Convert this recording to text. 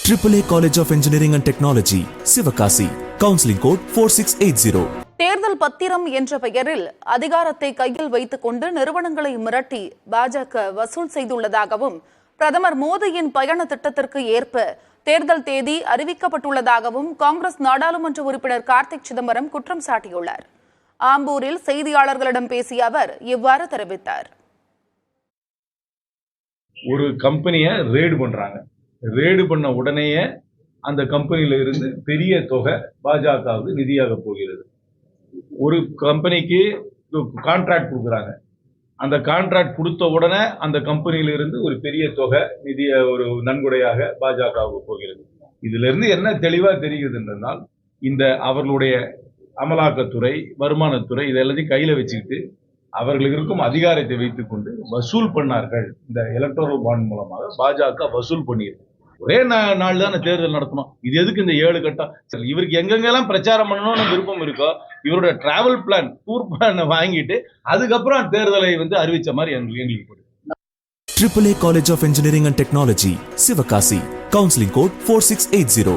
AAA College of Engineering and Technology, Sivakasi. Counseling code 4680. தேர்தல் பத்திரம் என்ற பெயரில் அதிகாரத்தை கையில் வைத்துக் கொண்டு நிறுவனங்களை மிரட்டி பாஜக வசூல் செய்துள்ளதாகவும் பிரதமர் மோடியின் பயண திட்டத்திற்கு ஏற்ப தேர்தல் தேதி அறிவிக்கப்பட்டுள்ளதாகவும் காங்கிரஸ் நாடாளுமன்ற உறுப்பினர் கார்த்திக் சிதம்பரம் குற்றம் சாட்டியுள்ளார். ஆம்பூரில் செய்தியாளர்களிடம் பேசிய அவர் இவ்வாறு தெரிவித்தார். ஒரு கம்பெனியை ரேடு பண்றாங்க. ரேடு பண்ண உடனேயே அந்த கம்பெனியில இருந்து பெரிய தொகை பாஜகவுக்கு நிதியாக போகிறது. ஒரு கம்பெனிக்கு கான்ட்ராக்ட் கொடுக்குறாங்க. அந்த கான்ட்ராக்ட் கொடுத்த உடனே அந்த கம்பெனியில இருந்து ஒரு பெரிய தொகை நிதிய ஒரு நன்கொடையாக பாஜகவுக்கு போகிறது. இதுல இருந்து என்ன தெளிவா தெரிகிறது என்றால், இந்த அவர்களுடைய அமலாக்கத்துறை, வருமானத்துறை இதெல்லாத்தையும் கையில வச்சுக்கிட்டு அவர்களுக்கு இருக்கும் அதிகாரத்தை வைத்துக் கொண்டு வசூல் பண்ணார்கள். இந்த எலக்ட்ரல் பாண்ட் மூலமாக பாஜக வசூல் பண்ணியிருக்கு. ஒரே நாள் தானே தேர்தல் நடத்தணும். இது எதுக்கு இந்த 7 கட்டம்? இவருக்கு எங்கெங்கெல்லாம் பிரச்சாரம் பண்ணணும்னு விருப்பம் இருக்கோ இவரோட டிராவல் பிளான், டூர் பிளான் வாங்கிட்டு அதுக்கப்புறம் தேர்தலை அறிவிச்ச மாதிரி எங்களுக்கு AAA College of Engineering and Technology, Sivakasi. Counseling code 4680.